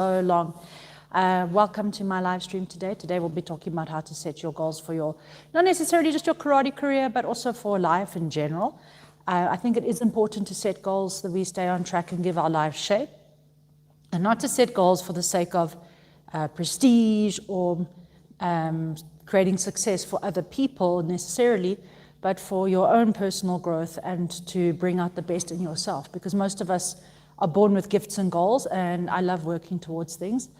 so long. Welcome to my live stream today. Today we'll be talking about how to set your goals for your, not necessarily just your karate career, but also for life in general. I think it is important to set goals so that we stay on track and give our lives shape, and not to set goals for the sake of prestige or creating success for other people necessarily, but for your own personal growth and to bring out the best in yourself, because most of us are born with gifts and goals, and I love working towards things.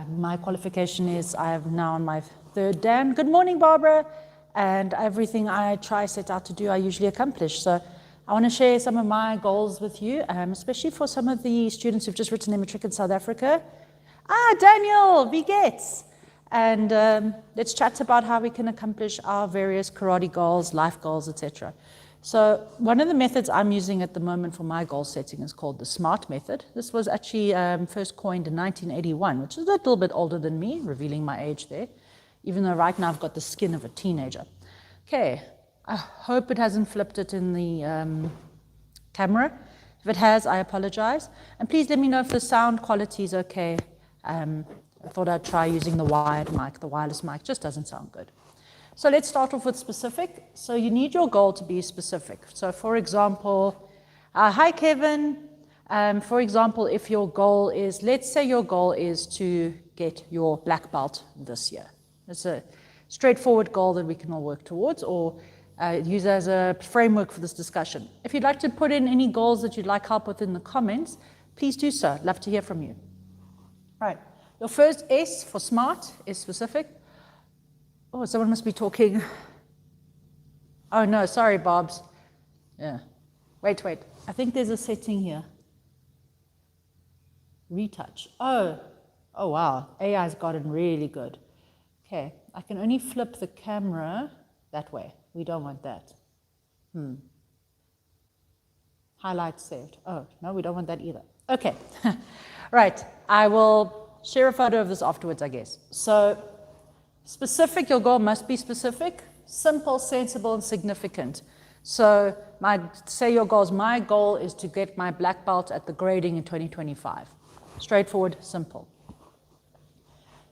My qualification is I am now on my third Dan. Good morning, Barbara. And everything I set out to do, I usually accomplish. So I want to share some of my goals with you, especially for some of the students who've just written their matric in South Africa. Daniel, wie geht's? And let's chat about how we can accomplish our various karate goals, life goals, etc. So one of the methods I'm using at the moment for my goal setting is called the SMART method. This was actually first coined in 1981, which is a little bit older than me, revealing my age there, even though right now I've got the skin of a teenager. Okay, I hope it hasn't flipped it in the camera. If it has, I apologize. And please let me know if the sound quality is okay. I thought I'd try using the wired mic. The wireless mic just doesn't sound good. So let's start off with specific. So you need your goal to be specific. So for example, hi Kevin. For example, if your goal is, let's say your goal is to get your black belt this year. It's a straightforward goal that we can all work towards, or use as a framework for this discussion. If you'd like to put in any goals that you'd like help with in the comments, please do so. Love to hear from you. Right. Your first S for SMART is specific. Oh, someone must be talking. Oh no, sorry, Bobs. Yeah. Wait. I think there's a setting here. Retouch. Oh wow. AI's gotten really good. Okay, I can only flip the camera that way. We don't want that. Highlights saved. Oh, no, we don't want that either. Okay. Right. I will share a photo of this afterwards, I guess. So, specific, your goal must be specific, simple, sensible, and significant. So, say your goals, my goal is to get my black belt at the grading in 2025. Straightforward, simple.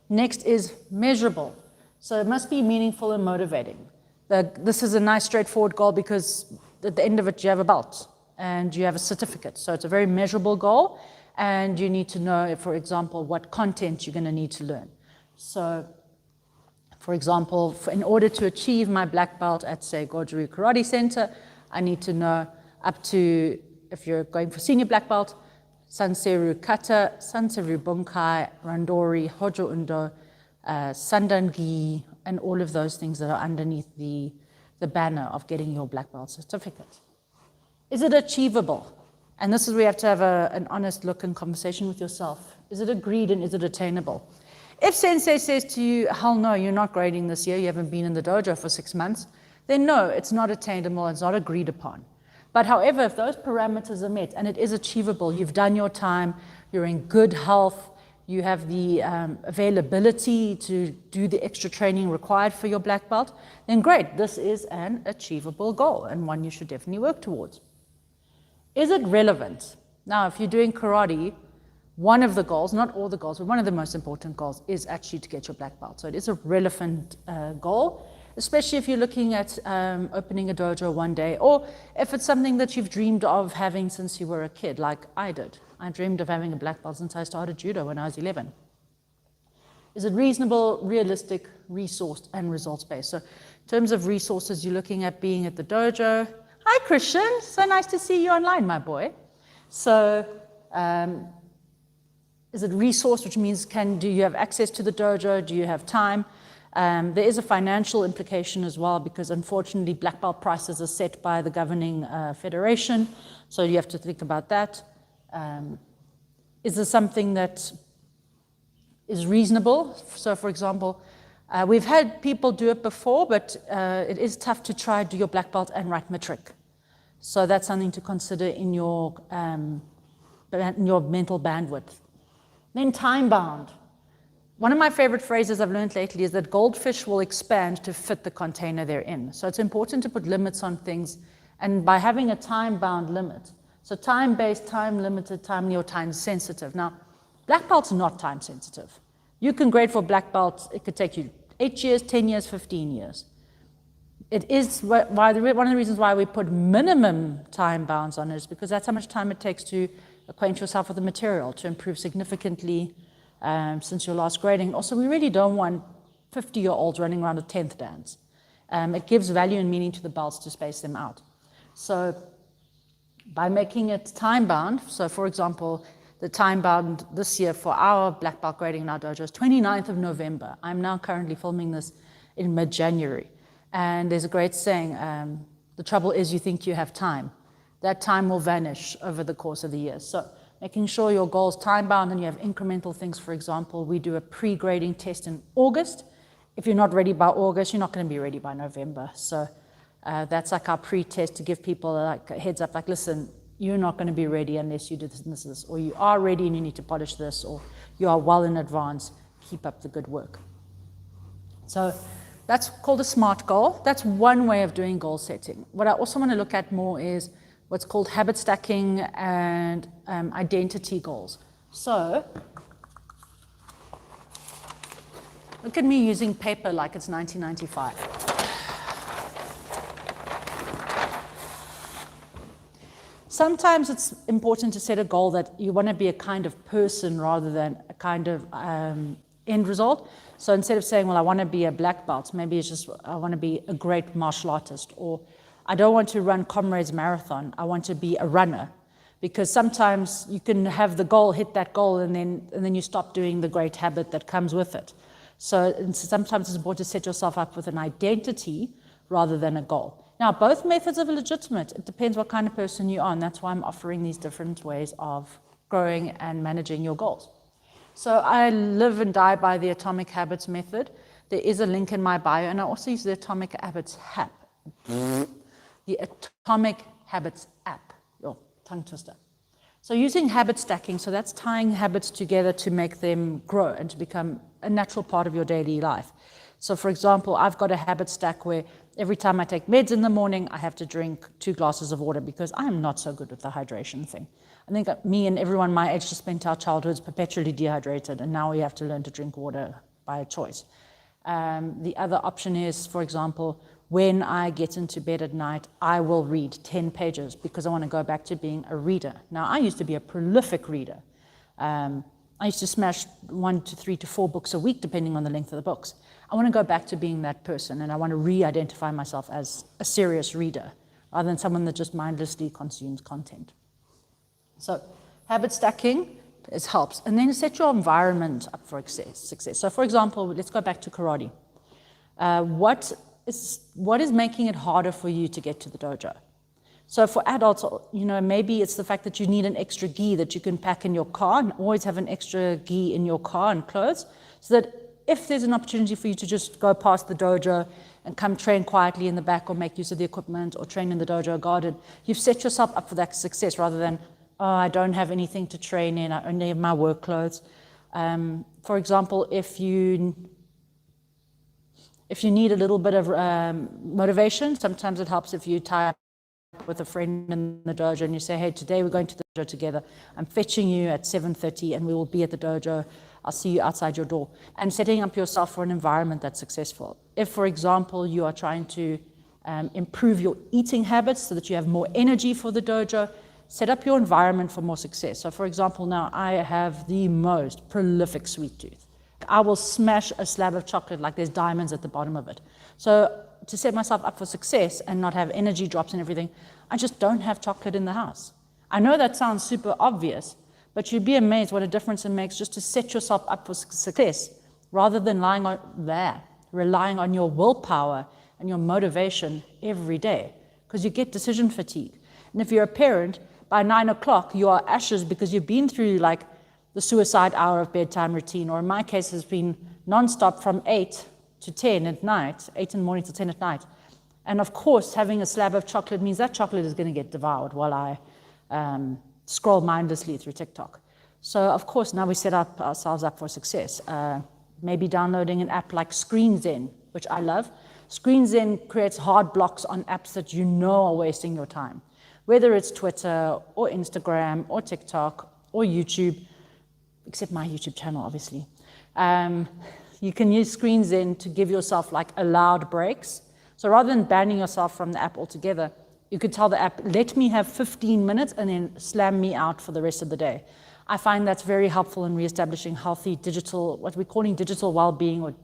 Next is measurable. So it must be meaningful and motivating. This is a nice straightforward goal because at the end of it you have a belt and you have a certificate. So it's a very measurable goal, and you need to know, for example, what content you're going to need to learn. So for example, in order to achieve my black belt at, say, Goju Karate Center, I need to know up to, if you're going for senior black belt, Sanseru Kata, Sanseru Bunkai, Randori, Hojo Undo, Sandangi, and all of those things that are underneath the banner of getting your black belt certificate. Is it achievable? And this is where you have to have an honest look and conversation with yourself. Is it agreed and is it attainable? If Sensei says to you, hell no, you're not grading this year, you haven't been in the dojo for 6 months, then no, it's not attainable, it's not agreed upon. But however, if those parameters are met and it is achievable, you've done your time, you're in good health, you have the availability to do the extra training required for your black belt, then great, this is an achievable goal and one you should definitely work towards. Is it relevant? Now, if you're doing karate, one of the goals, not all the goals, but one of the most important goals is actually to get your black belt. So it is a relevant goal, especially if you're looking at opening a dojo one day, or if it's something that you've dreamed of having since you were a kid, like I did. I dreamed of having a black belt since I started judo when I was 11. Is it reasonable, realistic, resourced, and results-based? So in terms of resources, you're looking at being at the dojo. Hi, Christian. So nice to see you online, my boy. So is it resource, which means do you have access to the dojo? Do you have time? There is a financial implication as well, because unfortunately black belt prices are set by the governing federation, so you have to think about that. Is there something that is reasonable? So for example, we've had people do it before, but it is tough to try do your black belt and write matric. So that's something to consider in your mental bandwidth. Then time bound. One of my favorite phrases I've learned lately is that goldfish will expand to fit the container they're in. So it's important to put limits on things, and by having a time-bound limit. So time-based, time-limited, time-sensitive. Now, Black belt's not time sensitive. You can grade for black belt, it could take you 8 years, 10 years, 15 years. It is one of the reasons why we put minimum time bounds on it, is because that's how much time it takes to acquaint yourself with the material, to improve significantly since your last grading. Also, we really don't want 50-year-olds running around a 10th dance. It gives value and meaning to the belts to space them out. So by making it time bound, so for example, the time bound this year for our black belt grading in our dojo is 29th of November. I'm now currently filming this in mid-January. And there's a great saying, the trouble is you think you have time. That time will vanish over the course of the year. So making sure your goal is time bound and you have incremental things. For example, we do a pre-grading test in August. If you're not ready by August, you're not going to be ready by November. So that's like our pre-test to give people like a heads up, like, listen, you're not going to be ready unless you do this and this, or you are ready and you need to polish this, or you are well in advance, keep up the good work. So that's called a SMART goal. That's one way of doing goal setting. What I also want to look at more is what's called habit stacking and identity goals. So look at me using paper like it's 1995. Sometimes it's important to set a goal that you want to be a kind of person rather than a kind of end result. So instead of saying, well, I want to be a black belt, maybe it's just, I want to be a great martial artist, or I don't want to run Comrades Marathon, I want to be a runner. Because sometimes you can have the goal, hit that goal, and then you stop doing the great habit that comes with it. So sometimes it's important to set yourself up with an identity rather than a goal. Now, both methods are legitimate. It depends what kind of person you are, and that's why I'm offering these different ways of growing and managing your goals. So I live and die by the Atomic Habits method. There is a link in my bio, and I also use the Atomic Habits app. The Atomic Habits app. Oh, tongue twister. So using habit stacking, so that's tying habits together to make them grow and to become a natural part of your daily life. So for example, I've got a habit stack where every time I take meds in the morning, I have to drink 2 glasses of water because I'm not so good with the hydration thing. I think me and everyone my age just spent our childhoods perpetually dehydrated, and now we have to learn to drink water by choice. The other option is, for example, when I get into bed at night, I will read 10 pages because I want to go back to being a reader. Now, I used to be a prolific reader. I used to smash 1 to 3 to 4 books a week, depending on the length of the books. I want to go back to being that person, and I want to re-identify myself as a serious reader, rather than someone that just mindlessly consumes content. So habit stacking helps. And then set your environment up for success. So for example, let's go back to karate. What is making it harder for you to get to the dojo? So for adults, maybe it's the fact that you need an extra gi that you can pack in your car, and always have an extra gi in your car and clothes, so that if there's an opportunity for you to just go past the dojo and come train quietly in the back or make use of the equipment or train in the dojo garden, you've set yourself up for that success rather than, oh, I don't have anything to train in, I only have my work clothes. For example, if you need a little bit of motivation, sometimes it helps if you tie up with a friend in the dojo and you say, hey, today we're going to the dojo together. I'm fetching you at 7:30 and we will be at the dojo. I'll see you outside your door. And setting up yourself for an environment that's successful. If, for example, you are trying to improve your eating habits so that you have more energy for the dojo, set up your environment for more success. So for example, now I have the most prolific sweet tooth. I will smash a slab of chocolate like there's diamonds at the bottom of it. So to set myself up for success and not have energy drops and everything, I just don't have chocolate in the house. I know that sounds super obvious, but you'd be amazed what a difference it makes just to set yourself up for success rather than relying on your willpower and your motivation every day, because you get decision fatigue. And if you're a parent, by 9 o'clock, you are ashes because you've been through like the suicide hour of bedtime routine, or in my case has been nonstop from 8 to 10 at night, 8 in the morning to 10 at night. And of course, having a slab of chocolate means that chocolate is going to get devoured while I scroll mindlessly through TikTok. So of course, now we set ourselves up for success. Maybe downloading an app like ScreenZen, which I love. ScreenZen creates hard blocks on apps that you know are wasting your time. Whether it's Twitter or Instagram or TikTok or YouTube, except my YouTube channel, obviously. You can use screens then to give yourself like allowed breaks. So rather than banning yourself from the app altogether, you could tell the app, let me have 15 minutes and then slam me out for the rest of the day. I find that's very helpful in reestablishing healthy digital, what we're calling digital well-being or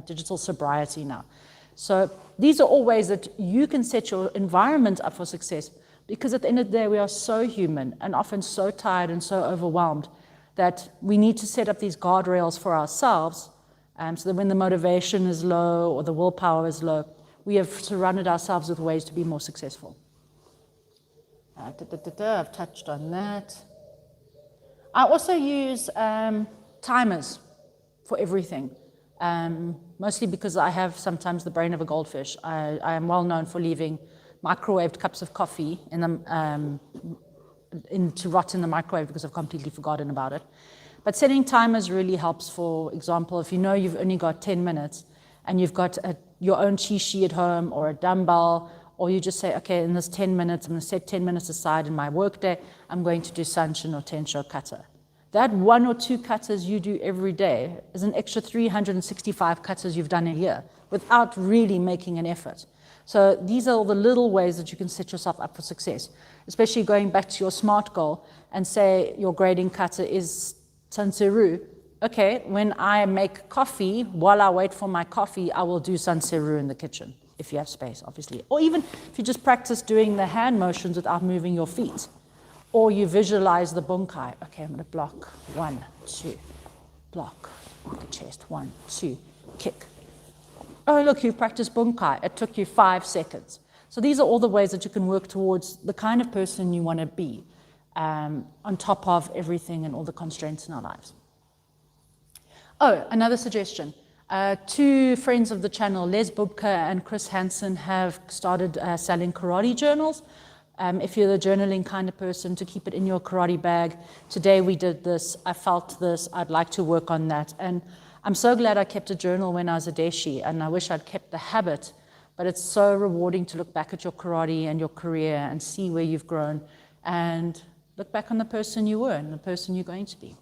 digital sobriety now. So these are all ways that you can set your environment up for success, because at the end of the day, we are so human and often so tired and so overwhelmed that we need to set up these guardrails for ourselves so that when the motivation is low or the willpower is low, we have surrounded ourselves with ways to be more successful. I've touched on that. I also use timers for everything, mostly because I have sometimes the brain of a goldfish. I am well known for leaving microwaved cups of coffee to rot in the microwave because I've completely forgotten about it. But setting timers really helps. For example, if you know you've only got 10 minutes and you've got your own chi at home or a dumbbell, or you just say, okay, in this 10 minutes, I'm going to set 10 minutes aside in my workday, I'm going to do sanshin or tensho kata. That 1 or 2 katas you do every day is an extra 365 katas you've done a year without really making an effort. So these are all the little ways that you can set yourself up for success, especially going back to your SMART goal and say your grading kata is sanseru. Okay, when I make coffee, while I wait for my coffee, I will do sanseru in the kitchen, if you have space, obviously. Or even if you just practice doing the hand motions without moving your feet. Or you visualize the bunkai. Okay, I'm going to block, 1, 2, block, the chest, 1, 2, kick. Oh, look, you practiced bunkai. It took you 5 seconds. So these are all the ways that you can work towards the kind of person you want to be, on top of everything and all the constraints in our lives. Oh, another suggestion. 2 friends of the channel, Les Bubka and Chris Hansen, have started selling karate journals. If you're the journaling kind of person, to keep it in your karate bag. Today we did this, I felt this, I'd like to work on that. And I'm so glad I kept a journal when I was a deshi, and I wish I'd kept the habit, but it's so rewarding to look back at your karate and your career and see where you've grown and look back on the person you were and the person you're going to be.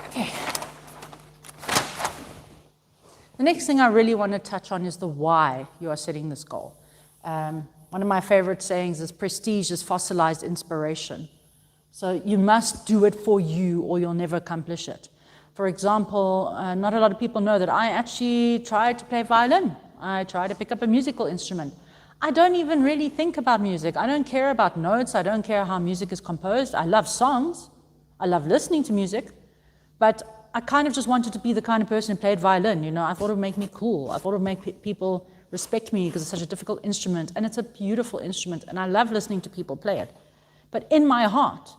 Okay. The next thing I really want to touch on is the why you are setting this goal. One of my favorite sayings is prestige is fossilized inspiration. So you must do it for you or you'll never accomplish it. For example, not a lot of people know that I actually tried to play violin. I tried to pick up a musical instrument. I don't even really think about music. I don't care about notes. I don't care how music is composed. I love songs. I love listening to music. But I kind of just wanted to be the kind of person who played violin. You know, I thought it would make me cool. I thought it would make people respect me because it's such a difficult instrument. And it's a beautiful instrument. And I love listening to people play it. But in my heart,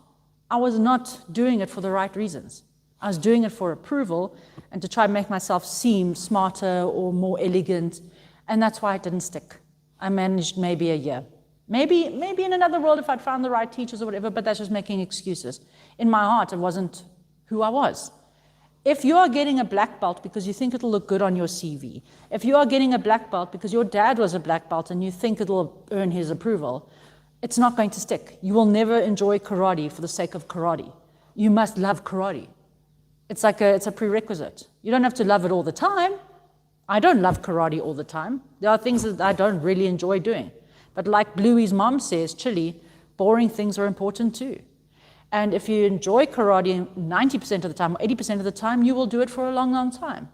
I was not doing it for the right reasons. I was doing it for approval and to try and make myself seem smarter or more elegant. And that's why it didn't stick. I managed maybe a year. Maybe in another world if I'd found the right teachers or whatever, but that's just making excuses. In my heart, it wasn't who I was. If you are getting a black belt because you think it'll look good on your CV, if you are getting a black belt because your dad was a black belt and you think it'll earn his approval, it's not going to stick. You will never enjoy karate for the sake of karate. You must love karate. It's a prerequisite. You don't have to love it all the time. I don't love karate all the time. There are things that I don't really enjoy doing. But like Bluey's mom says, Chili, boring things are important too. And if you enjoy karate 90% of the time or 80% of the time, you will do it for a long, long time.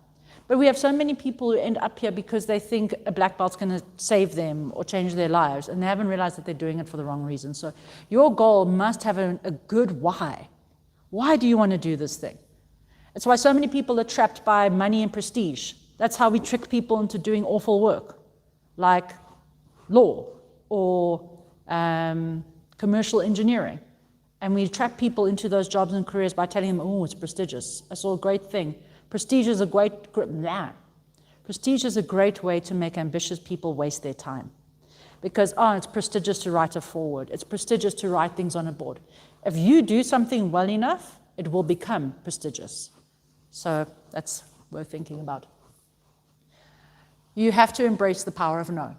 But we have so many people who end up here because they think a black belt's going to save them or change their lives, and they haven't realized that they're doing it for the wrong reason. So your goal must have a good why. Why do you want to do this thing? It's why so many people are trapped by money and prestige. That's how we trick people into doing awful work, like law or commercial engineering. And we trap people into those jobs and careers by telling them, oh, it's prestigious. I saw a great thing. Prestige is a great way to make ambitious people waste their time. Because, it's prestigious to write a foreword. It's prestigious to write things on a board. If you do something well enough, it will become prestigious. So that's worth thinking about. You have to embrace the power of no.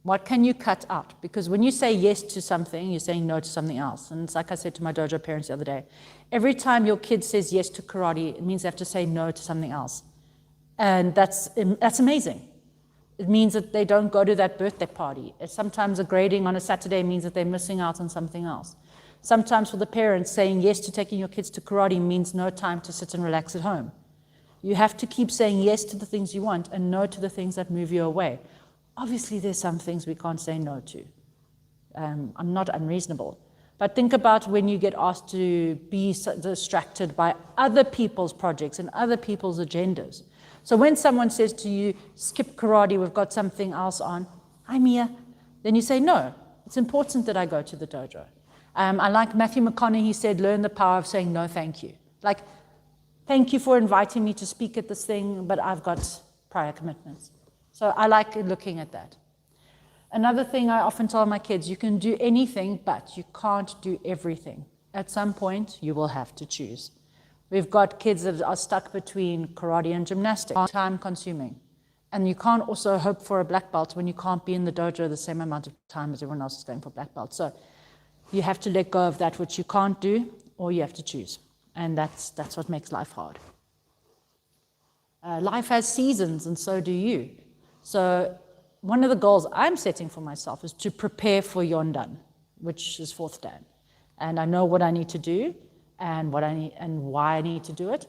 What can you cut out? Because when you say yes to something, you're saying no to something else. And it's like I said to my dojo parents the other day, every time your kid says yes to karate, it means they have to say no to something else. And that's amazing. It means that they don't go to that birthday party. Sometimes a grading on a Saturday means that they're missing out on something else. Sometimes for the parents, saying yes to taking your kids to karate means no time to sit and relax at home. You have to keep saying yes to the things you want and no to the things that move you away. Obviously, there's some things we can't say no to. I'm not unreasonable. But think about when you get asked to be distracted by other people's projects and other people's agendas. So when someone says to you, skip karate, we've got something else on, hi Mia, then you say, no, it's important that I go to the dojo. I like Matthew McConaughey said, learn the power of saying no thank you. Like, thank you for inviting me to speak at this thing, but I've got prior commitments. So I like looking at that. Another thing I often tell my kids, you can do anything, but you can't do everything. At some point, you will have to choose. We've got kids that are stuck between karate and gymnastics, time consuming. And you can't also hope for a black belt when you can't be in the dojo the same amount of time as everyone else is going for black belt. So you have to let go of that which you can't do, or you have to choose. And that's what makes life hard. Life has seasons, and so do you. So one of the goals I'm setting for myself is to prepare for Yondan, which is 4th Dan. And I know what I need to do and what I need and why I need to do it.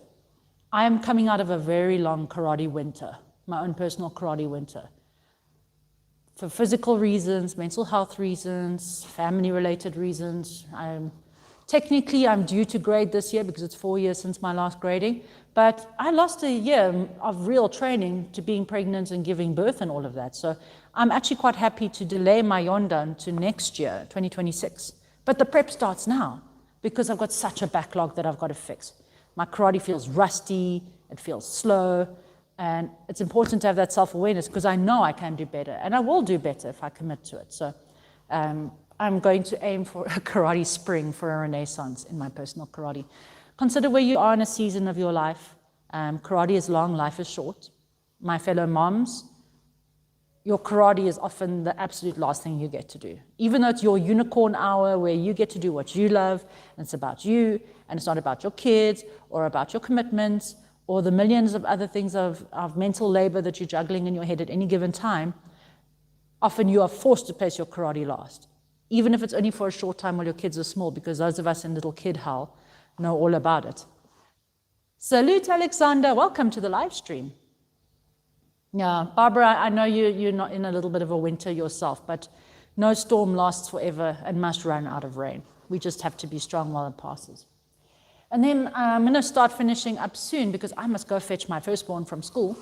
I am coming out of a very long karate winter, my own personal karate winter. For physical reasons, mental health reasons, family-related reasons. Technically, I'm due to grade this year because it's 4 years since my last grading, but I lost a year of real training to being pregnant and giving birth and all of that. So I'm actually quite happy to delay my Yondan to next year, 2026. But the prep starts now because I've got such a backlog that I've got to fix. My karate feels rusty, it feels slow, and it's important to have that self-awareness because I know I can do better, and I will do better if I commit to it. So I'm going to aim for a karate spring, for a renaissance in my personal karate. Consider where you are in a season of your life. Karate is long, life is short. My fellow moms, your karate is often the absolute last thing you get to do. Even though it's your unicorn hour where you get to do what you love, and it's about you, and it's not about your kids, or about your commitments, or the millions of other things of mental labor that you're juggling in your head at any given time, often you are forced to place your karate last. Even if it's only for a short time while your kids are small, because those of us in little kid hell know all about it. Salute, Alexander. Welcome to the live stream. Yeah, Barbara, I know you're not in a little bit of a winter yourself, but no storm lasts forever and must run out of rain. We just have to be strong while it passes. And then I'm going to start finishing up soon because I must go fetch my firstborn from school.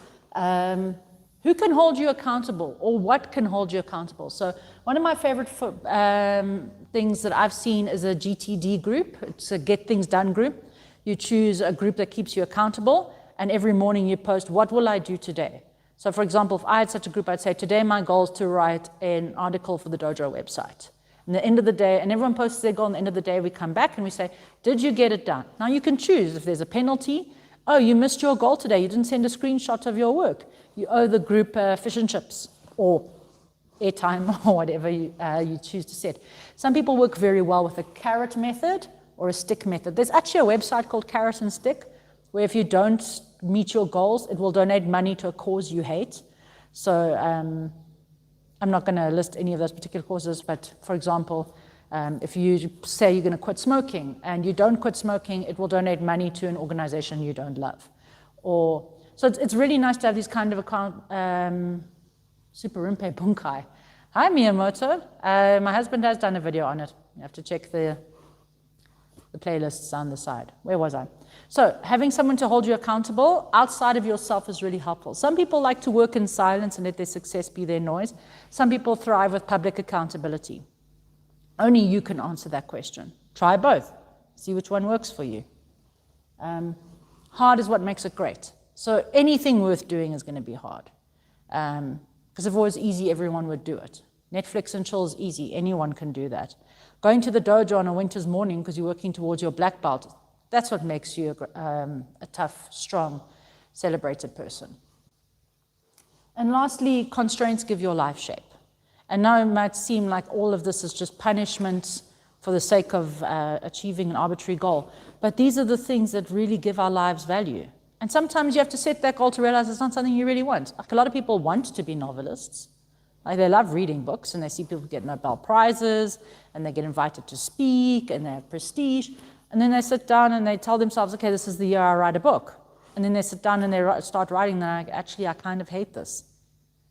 Who can hold you accountable, or what can hold you accountable? So one of my favorite things that I've seen is a GTD group. It's a Get Things Done group. You choose a group that keeps you accountable, and every morning you post, what will I do today? So for example, if I had such a group, I'd say, today my goal is to write an article for the dojo website. And at the end of the day, and everyone posts their goal, and at the end of the day we come back and we say, did you get it done? Now you can choose if there's a penalty. Oh, you missed your goal today. You didn't send a screenshot of your work. You owe the group fish and chips or airtime or whatever you choose to set. Some people work very well with a carrot method or a stick method. There's actually a website called Carrot and Stick where if you don't meet your goals, it will donate money to a cause you hate. So I'm not going to list any of those particular causes, but for example, if you say you're going to quit smoking and you don't quit smoking, it will donate money to an organization you don't love. So it's really nice to have these kind of Super Rinpei Bunkai. Hi, Miyamoto. My husband has done a video on it. You have to check the playlists on the side. Where was I? So having someone to hold you accountable outside of yourself is really helpful. Some people like to work in silence and let their success be their noise. Some people thrive with public accountability. Only you can answer that question. Try both. See which one works for you. Hard is what makes it great. So anything worth doing is going to be hard. Because if it was easy, everyone would do it. Netflix and chill is easy. Anyone can do that. Going to the dojo on a winter's morning because you're working towards your black belt, that's what makes you a tough, strong, celebrated person. And lastly, constraints give your life shape. And now it might seem like all of this is just punishment for the sake of achieving an arbitrary goal. But these are the things that really give our lives value. And sometimes you have to set that goal to realize it's not something you really want. Like a lot of people want to be novelists. Like they love reading books, and they see people get Nobel Prizes, and they get invited to speak, and they have prestige. And then they sit down and they tell themselves, okay, this is the year I write a book. And then they sit down and they start writing, and they're like, actually, I kind of hate this.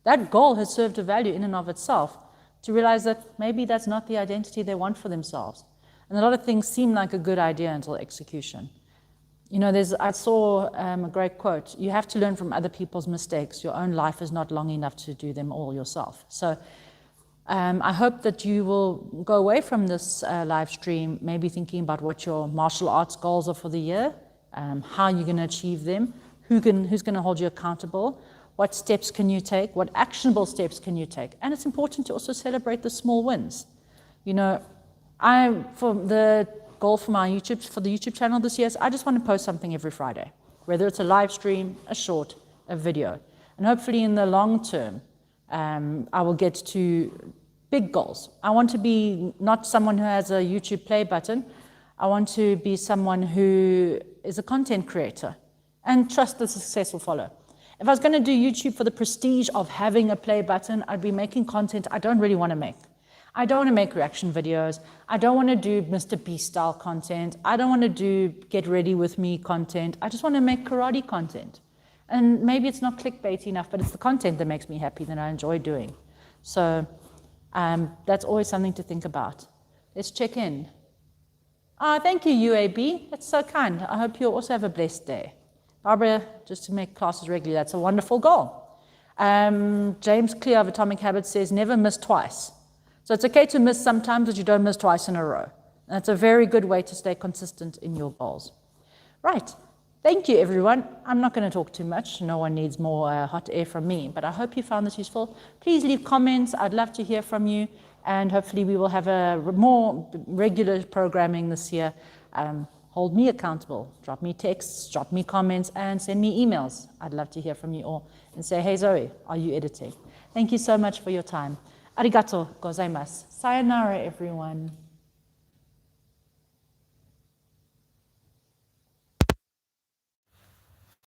That goal has served a value in and of itself, to realize that maybe that's not the identity they want for themselves. And a lot of things seem like a good idea until execution. You know, I saw a great quote: you have to learn from other people's mistakes. Your own life is not long enough to do them all yourself. So I hope that you will go away from this live stream maybe thinking about what your martial arts goals are for the year, how you're going to achieve them, who's going to hold you accountable, what steps can you take, what actionable steps can you take. And it's important to also celebrate the small wins. You know, for the goal for the YouTube channel this year is I just want to post something every Friday, whether it's a live stream, a short, a video. And hopefully in the long term, I will get to big goals. I want to be not someone who has a YouTube play button. I want to be someone who is a content creator and trust the success will follow. If I was going to do YouTube for the prestige of having a play button, I'd be making content I don't really want to make. I don't want to make reaction videos. I don't want to do Mr. Beast style content. I don't want to do get ready with me content. I just want to make karate content. And maybe it's not clickbait enough, but it's the content that makes me happy, that I enjoy doing. So that's always something to think about. Let's check in. Thank you, UAB. That's so kind. I hope you also have a blessed day. Barbara, just to make classes regularly, that's a wonderful goal. James Clear of Atomic Habits says, never miss twice. So it's okay to miss sometimes, but you don't miss twice in a row. And that's a very good way to stay consistent in your goals. Right. Thank you, everyone. I'm not going to talk too much. No one needs more hot air from me, but I hope you found this useful. Please leave comments. I'd love to hear from you, and hopefully we will have a more regular programming this year. Hold me accountable. Drop me texts, drop me comments, and send me emails. I'd love to hear from you all and say, hey, Zoe, are you editing? Thank you so much for your time. Arigato gozaimasu. Sayonara, everyone.